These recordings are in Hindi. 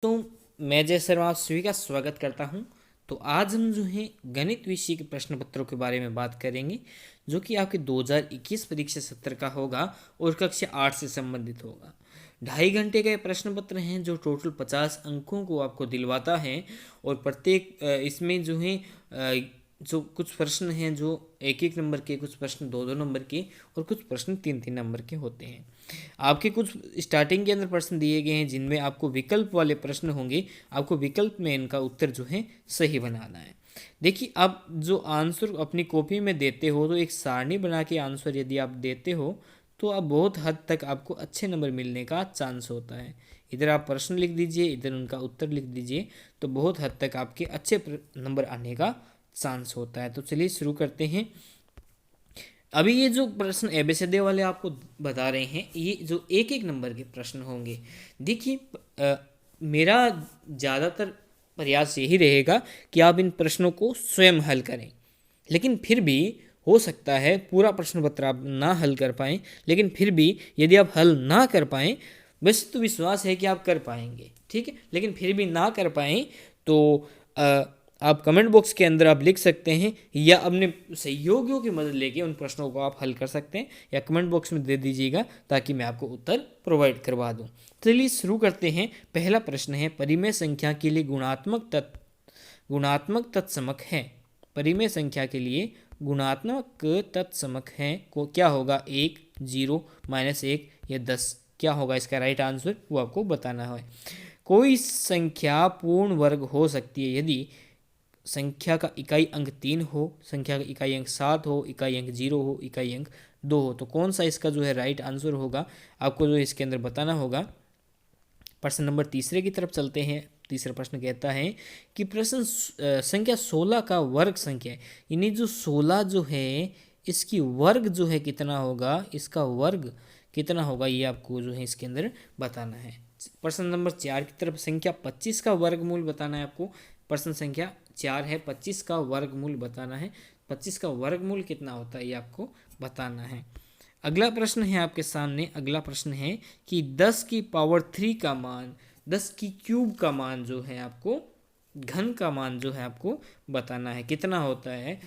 तो मैं जय शर्मा आप सभी का स्वागत करता हूं। तो आज हम जो है गणित विषय के प्रश्न पत्रों के बारे में बात करेंगे, जो कि आपके 2021 परीक्षा सत्र का होगा और कक्षा 8 से संबंधित होगा। 2.5 घंटे का ये प्रश्न पत्र हैं जो टोटल 50 अंकों को आपको दिलवाता है। और प्रत्येक इसमें जो है जो कुछ प्रश्न हैं जो 1-1 नंबर के, कुछ प्रश्न 2-2 नंबर के और कुछ प्रश्न 3-3 नंबर के होते हैं। आपके कुछ स्टार्टिंग के अंदर प्रश्न दिए गए हैं जिनमें आपको विकल्प वाले प्रश्न होंगे। आपको विकल्प में इनका उत्तर जो है सही बनाना है। देखिए, आप जो आंसर अपनी कॉपी में देते हो तो एक सारणी बना के आंसर यदि आप देते हो तो आप बहुत हद तक आपको अच्छे नंबर मिलने का चांस होता है। इधर आप प्रश्न लिख दीजिए, इधर उनका उत्तर लिख दीजिए, तो बहुत हद तक आपके अच्छे नंबर आने का चांस होता है। तो चलिए शुरू करते हैं। अभी ये जो प्रश्न एबीसीडी वाले आपको बता रहे हैं, ये जो 1-1 नंबर के प्रश्न होंगे। देखिए, मेरा ज़्यादातर प्रयास यही रहेगा कि आप इन प्रश्नों को स्वयं हल करें, लेकिन फिर भी हो सकता है पूरा प्रश्न पत्र आप ना हल कर पाएँ। लेकिन फिर भी यदि आप हल ना कर पाएँ, वैसे तो विश्वास है कि आप कर पाएंगे, ठीक है, लेकिन फिर भी ना कर पाएँ तो आप कमेंट बॉक्स के अंदर आप लिख सकते हैं, या अपने सहयोगियों की मदद लेके उन प्रश्नों को आप हल कर सकते हैं, या कमेंट बॉक्स में दे दीजिएगा ताकि मैं आपको उत्तर प्रोवाइड करवा दूं। चलिए शुरू करते हैं। पहला प्रश्न है, परिमेय संख्या के लिए गुणात्मक तत्समक है। परिमेय संख्या के लिए गुणात्मक तत्समक है को क्या होगा? 1, 0, -1 या 10? क्या होगा इसका राइट आंसर, वो आपको बताना है। कोई संख्या पूर्ण वर्ग हो सकती है यदि संख्या का इकाई अंक 3 हो, संख्या का इकाई अंक 7 हो, इकाई अंक 0 हो, इकाई अंक 2 हो। तो कौन सा इसका जो है राइट आंसर होगा, आपको जो इसके अंदर बताना होगा। प्रश्न नंबर तीसरे की तरफ चलते हैं। तीसरा प्रश्न कहता है कि प्रश्न संख्या 16 का वर्ग संख्या है, यानी जो 16 जो है इसकी वर्ग जो है कितना होगा, इसका वर्ग कितना होगा, ये आपको जो है इसके अंदर बताना है। प्रश्न नंबर 4 की तरफ, संख्या 25 का वर्गमूल बताना है आपको। प्रश्न संख्या 4 है, 25 का वर्गमूल बताना है। 25 का वर्गमूल कितना होता है ये आपको बताना है। अगला प्रश्न है आपके सामने। अगला प्रश्न है कि 10 की पावर 3 का मान, 10 की क्यूब का मान जो है आपको, घन का मान जो है आपको बताना है, कितना होता है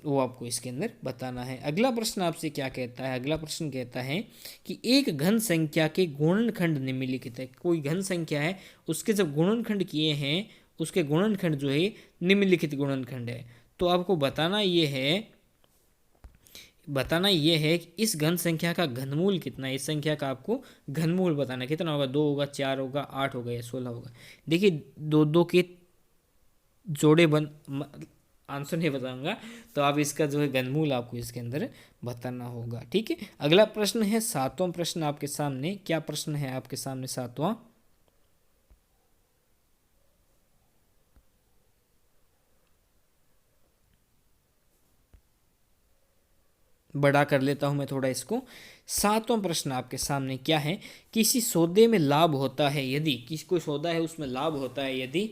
वो आपको इसके अंदर बताना है। अगला प्रश्न आपसे क्या कहता है? अगला प्रश्न कहता है कि एक घन संख्या के गुणनखंड निम्नलिखित है। कोई घन संख्या है, उसके जब गुणनखंड किए हैं, उसके गुणनखंड जो है निम्नलिखित गुणनखंड है। तो आपको बताना ये है कि इस घन संख्या का घनमूल कितना है। इस संख्या का आपको घनमूल बताना है, कितना होगा? 2 होगा, 4 होगा, 8 होगा या 16 होगा। देखिए, 2-2 के जोड़े बन आंसर नहीं बताऊंगा, तो आप इसका जो है घनमूल आपको इसके अंदर बताना होगा, ठीक है। अगला प्रश्न है 7वां प्रश्न आपके सामने। क्या प्रश्न है आपके सामने 7वां? बड़ा कर लेता हूं मैं थोड़ा इसको। 7वां प्रश्न आपके सामने क्या है? किसी सौदे में लाभ होता है यदि, किसी कोई सौदा है उसमें लाभ होता है यदि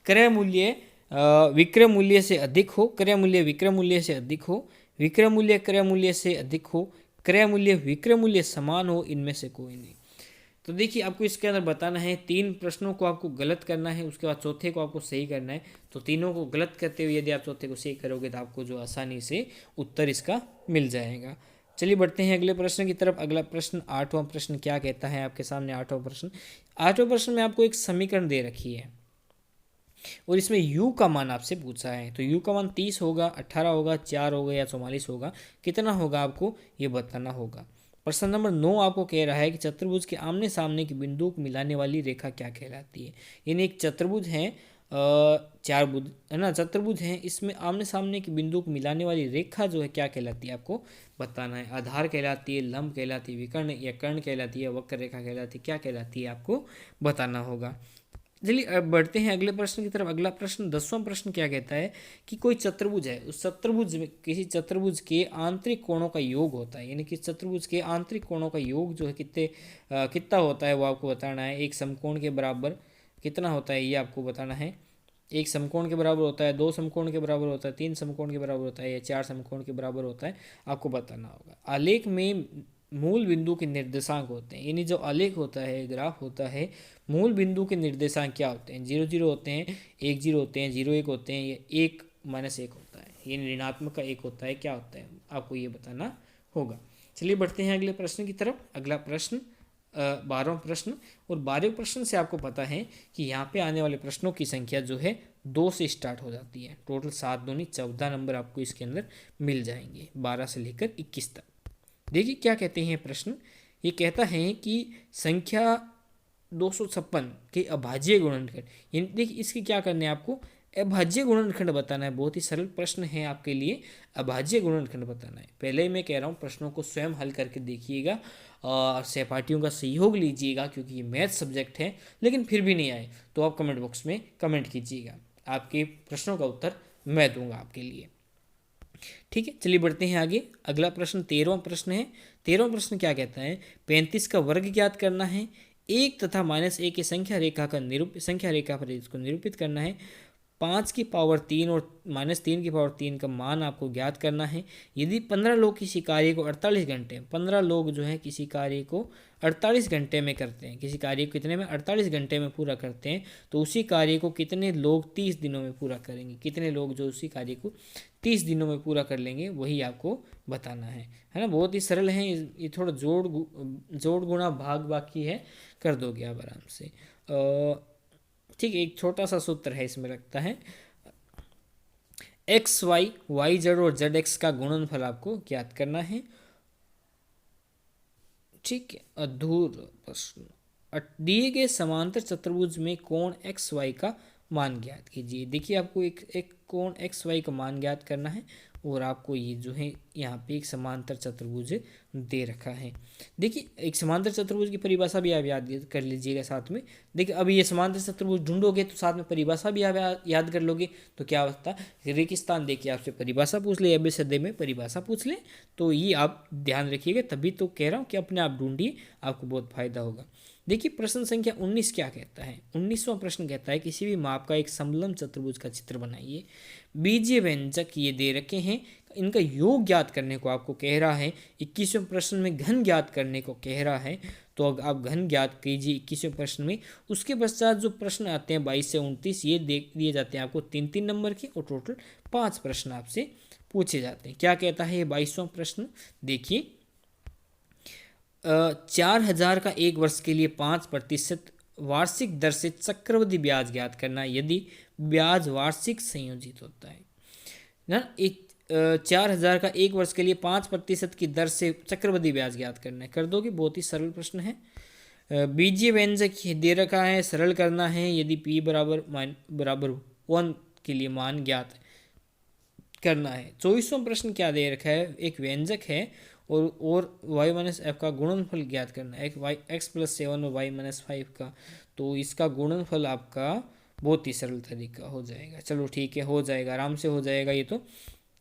क्रय मूल्य विक्रय मूल्य से अधिक हो, क्रय मूल्य विक्रय मूल्य से अधिक हो, विक्रय मूल्य क्रय मूल्य से अधिक हो, क्रय मूल्य विक्रय मूल्य समान हो, इनमें से कोई नहीं। तो देखिए, आपको इसके अंदर बताना है, 3 प्रश्नों को आपको गलत करना है, उसके बाद चौथे को आपको सही करना है। तो तीनों को गलत करते हुए यदि आप चौथे को सही करोगे तो आपको जो आसानी से उत्तर इसका मिल जाएगा। चलिए बढ़ते हैं अगले प्रश्न की तरफ। अगला प्रश्न 8वां प्रश्न क्या कहता है आपके सामने? 8वां प्रश्न, 8वें प्रश्न में आपको एक समीकरण दे रखी है और इसमें u का मान आपसे पूछा है। तो u का मान 30 होगा, 18 होगा, 4 होगा या 44 होगा, कितना होगा आपको ये बताना होगा। प्रश्न नंबर 9 आपको कह रहा है कि चतुर्भुज के आमने सामने के बिंदु को मिलाने वाली रेखा क्या कहलाती है। यानी एक चतुर्भुज है, 4 भुज है ना, चतुर्भुज है, इसमें आमने सामने के बिंदु को मिलाने वाली रेखा जो है क्या कहलाती है आपको बताना है। आधार कहलाती है, लंब कहलाती है, विकर्ण या कर्ण कहलाती है, वक्र रेखा कहलाती है, क्या कहलाती है आपको बताना होगा। चलिए अब बढ़ते हैं अगले प्रश्न की तरफ। अगला प्रश्न 10वां प्रश्न क्या कहता है कि कोई चतुर्भुज है, उस चतुर्भुज में किसी चतुर्भुज के आंतरिक कोणों का योग होता है। यानी कि चतुर्भुज के आंतरिक कोणों का योग जो है कितना होता है वो आपको बताना है। एक समकोण के बराबर कितना होता है ये आपको बताना है। एक समकोण के बराबर होता है, 2 समकोण के बराबर होता है, 3 समकोण के बराबर होता है या 4 समकोण के बराबर होता है, आपको बताना होगा। आलेख में मूल बिंदु के निर्देशांक होते हैं, यानी जो आलेख होता है, ग्राफ होता है, मूल बिंदु के निर्देशांक क्या होते हैं? 0 0 होते हैं, 1 0 होते हैं, 0 1 होते हैं, या 1 -1 होता है, ये ऋणात्मक का 1 होता है, क्या होता है आपको ये बताना होगा। चलिए बढ़ते हैं अगले प्रश्न की तरफ। अगला प्रश्न 12वां प्रश्न, और 12वें प्रश्न से आपको पता है कि यहाँ पे आने वाले प्रश्नों की संख्या जो है 2 से स्टार्ट हो जाती है। टोटल 7 दूनी 14 नंबर आपको इसके अंदर मिल जाएंगे, 12 से लेकर 21 तक। देखिए क्या कहते हैं प्रश्न, ये कहता है कि संख्या 256 के अभाज्य गुणनखंड, यानी देखिए इसके क्या करने हैं आपको, अभाज्य गुणनखंड बताना है। बहुत ही सरल प्रश्न है आपके लिए, अभाज्य गुणनखंड बताना है। पहले ही मैं कह रहा हूँ प्रश्नों को स्वयं हल करके देखिएगा और सहपाठियों का सहयोग लीजिएगा, क्योंकि ये मैथ सब्जेक्ट है। लेकिन फिर भी नहीं आए तो आप कमेंट बॉक्स में कमेंट कीजिएगा, आपके प्रश्नों का उत्तर मैं दूंगा आपके लिए। ठीक है, चलिए बढ़ते हैं आगे। अगला प्रश्न 13वां प्रश्न है। 13वां प्रश्न क्या कहता है, 35 का वर्ग ज्ञात करना है, 1 तथा -1 की संख्या रेखा पर इसको निरूपित करना है, 5 की पावर 3 और -3 की पावर 3 का मान आपको ज्ञात करना है। यदि 15 लोग किसी कार्य को 48 घंटे, 15 लोग जो है किसी कार्य को 48 घंटे में करते हैं, किसी कार्य को कितने में 48 घंटे में पूरा करते हैं, तो उसी कार्य को कितने लोग 30 दिनों में पूरा करेंगे। कितने लोग जो उसी कार्य को 30 दिनों में पूरा कर लेंगे, वही आपको बताना है ना। बहुत ही सरल है, ये थोड़ा जोड़ गुणा भाग बाकी है, कर दोगे आप आराम से। ठीक है, एक छोटा सा सूत्र है इसमें लगता है, एक्स वाई, वाई जेड और जेड एक्स का गुणनफल आपको ज्ञात करना है। ठीक है, अधूर प्रश्न, दिए गए समांतर चतुर्भुज में कोण एक्स वाई का मान ज्ञात कीजिए। देखिए आपको एक कोण एक्स वाई का मान ज्ञात करना है, और आपको ये जो है यहाँ पे एक समांतर चतुर्भुज दे रखा है। देखिए एक समांतर चतुर्भुज की परिभाषा भी आप याद कर लीजिएगा साथ में। देखिए अभी ये समांतर चतुर्भुज ढूंढोगे तो साथ में परिभाषा भी आप याद कर लोगे, तो क्या होता है, रेगिस्तान देखिए आपसे परिभाषा पूछ ले, अभी सदे में परिभाषा पूछ ले, तो ये आप ध्यान रखिएगा। तभी तो कह रहा हूँ कि अपने आप ढूंढिए, आपको बहुत फायदा होगा। देखिए प्रश्न संख्या 19 क्या कहता है, 19वां प्रश्न कहता है किसी भी माप का एक समलंब चतुर्भुज का चित्र बनाइए। बीजीय व्यंजक ये दे रखे हैं, इनका योग ज्ञात करने को आपको कह रहा है। 21वें प्रश्न में घन ज्ञात करने को कह रहा है, तो आप घन ज्ञात कीजिए 21वें प्रश्न में। उसके पश्चात जो प्रश्न आते हैं 22 से 29, ये देख दिए जाते हैं आपको 3-3 नंबर के, और टोटल 5 प्रश्न आपसे पूछे जाते हैं। क्या कहता है ये 22वां प्रश्न, देखिए 4000 का एक वर्ष के लिए 5% वार्षिक दर से चक्रवृद्धि ब्याज ज्ञात करना, यदि ब्याज वार्षिक संयोजित होता है ना। 4000 का एक वर्ष के लिए 5% की दर से चक्रवृद्धि ब्याज ज्ञात करना है, कर दोगे। बहुत ही सरल प्रश्न है। बीजीय व्यंजक दे रखा है, सरल करना है, यदि p बराबर 1 के लिए मान ज्ञात करना है। 24वां प्रश्न क्या दे रखा है, एक व्यंजक है और y - f का गुणनफल ज्ञात करना है, x + 7 और y - 5 का, तो इसका गुणनफल आपका बहुत ही सरल तरीका हो जाएगा। चलो ठीक है, हो जाएगा, आराम से हो जाएगा ये तो,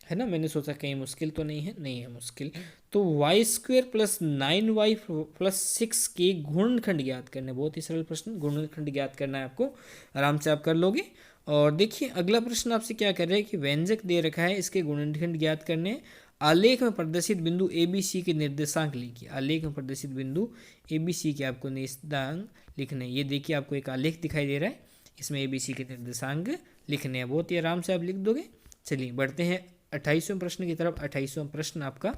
है ना। मैंने सोचा कहीं मुश्किल तो नहीं है, नहीं है मुश्किल। तो y² + 9y + 6 के गुणनखंड ज्ञात करना है, बहुत ही सरल प्रश्न, गुणनखंड ज्ञात करना है आपको, आराम से आप कर लोगे। और देखिए अगला प्रश्न आपसे क्या कर रहे हैं कि व्यंजक दे रखा है, इसके गुणनखंड ज्ञात करने हैं। आलेख में प्रदर्शित बिंदु ABC के निर्देशांक लिखिए। आलेख में प्रदर्शित बिंदु ABC के आपको निर्देशांक लिखने हैं। ये देखिए आपको एक आलेख दिखाई दे रहा है, इसमें ABC के निर्देशांक लिखने हैं, बहुत ही आराम से आप लिख दोगे। चलिए बढ़ते हैं 28वें प्रश्न की तरफ। 28वां प्रश्न आपका,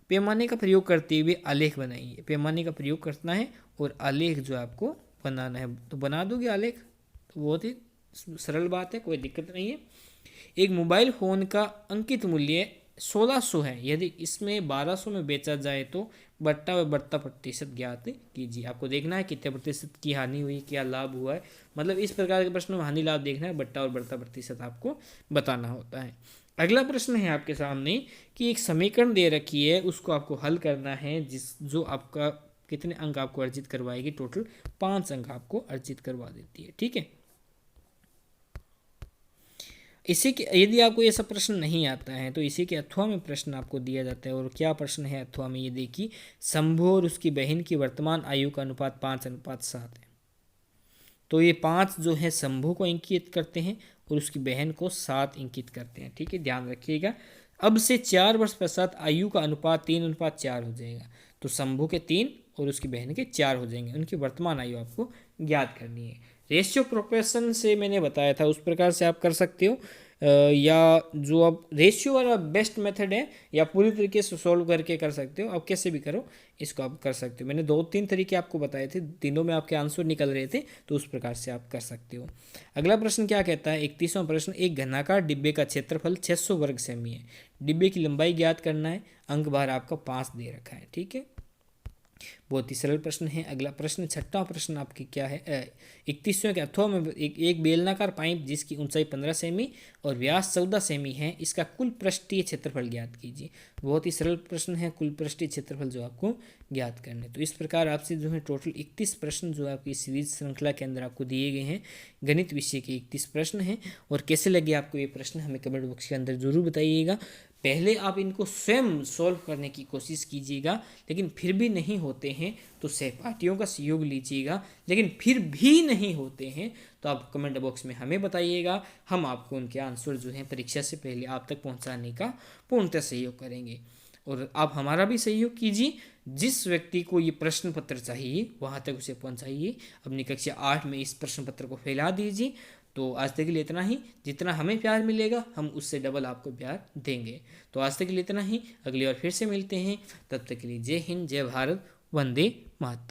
पैमाने का प्रयोग करते हुए आलेख बनाइए। पैमाने का प्रयोग करना है और आलेख जो आपको बनाना है, तो बना दोगे आलेख, तो बहुत ही सरल बात है, कोई दिक्कत नहीं है। एक मोबाइल फ़ोन का अंकित मूल्य 1600 है, यदि इसमें 1200 में बेचा जाए तो बट्टा व बढ़ता प्रतिशत ज्ञात कीजिए। आपको देखना है कितने प्रतिशत की हानि हुई, क्या लाभ हुआ है, मतलब इस प्रकार के प्रश्न में हानि लाभ देखना है, बट्टा और बढ़ता प्रतिशत आपको बताना होता है। अगला प्रश्न है आपके सामने कि एक समीकरण दे रखी है, उसको आपको हल करना है, जो आपका कितने अंक आपको अर्जित करवाएगी, टोटल 5 अंक आपको अर्जित करवा देती है। ठीक है, इसी के यदि आपको ये सब प्रश्न नहीं आता है तो इसी के अथवा में प्रश्न आपको दिया जाता है। और क्या प्रश्न है अथवा में, ये देखिए, शंभु और उसकी बहन की वर्तमान आयु का अनुपात 5:7 है। तो ये 5 जो है शंभु को इंकित करते हैं और उसकी बहन को 7 इंकित करते हैं। ठीक है, ध्यान रखिएगा। अब से 4 वर्ष पश्चात आयु का अनुपात 3:4 हो जाएगा। तो शंभू के 3 और उसकी बहन के 4 हो जाएंगे। उनकी वर्तमान आयु आपको ज्ञात करनी है। रेशियो प्रोपोर्शन से मैंने बताया था, उस प्रकार से आप कर सकते हो, या जो अब रेशियो वाला बेस्ट मेथड है, या पूरी तरीके से सॉल्व करके कर सकते हो। आप कैसे भी करो, इसको आप कर सकते हो। मैंने 2-3 तरीके आपको बताए थे, तीनों में आपके आंसर निकल रहे थे, तो उस प्रकार से आप कर सकते हो। अगला प्रश्न क्या कहता है, 31वां प्रश्न, एक घनाकार डिब्बे का क्षेत्रफल 600 वर्ग सेमी है, डिब्बे की लंबाई ज्ञात करना है, अंक भार आपका 5 दे रखा है। ठीक है, बहुत ही सरल प्रश्न है। अगला प्रश्न, छठा प्रश्न आपकी क्या है, 31वें के अथवा में एक बेलनाकार पाइप जिसकी ऊंचाई 15 सेमी और व्यास 14 सेमी है, इसका कुल पृष्ठीय क्षेत्रफल ज्ञात कीजिए। बहुत ही सरल प्रश्न है, कुल पृष्ठीय क्षेत्रफल जो आपको ज्ञात करने। तो इस प्रकार आपसे जो है टोटल 31 प्रश्न जो आपकी सीरीज श्रृंखला के अंदर आपको दिए गए हैं, गणित विषय के 31 प्रश्न हैं। और कैसे लगे आपको ये प्रश्न, हमें कमेंट बॉक्स के अंदर जरूर बताइएगा। पहले आप इनको स्वयं सॉल्व करने की कोशिश कीजिएगा, लेकिन फिर भी नहीं होते हैं तो सहपाठियों का सहयोग लीजिएगा। लेकिन फिर भी नहीं होते हैं तो आप कमेंट बॉक्स में हमें बताइएगा, हम आपको उनके आंसर जो हैं परीक्षा से पहले आप तक पहुंचाने का पूर्णतः सहयोग करेंगे। और आप हमारा भी सहयोग कीजिए, जिस व्यक्ति को ये प्रश्न पत्र चाहिए वहाँ तक उसे पहुँचाइए। अपनी कक्षा 8 में इस प्रश्न पत्र को फैला दीजिए। तो आज तक के लिए इतना ही। जितना हमें प्यार मिलेगा हम उससे डबल आपको प्यार देंगे। तो आज तक के लिए इतना ही, अगली बार फिर से मिलते हैं। तब तक के लिए जय हिंद, जय भारत, वंदे मातरम।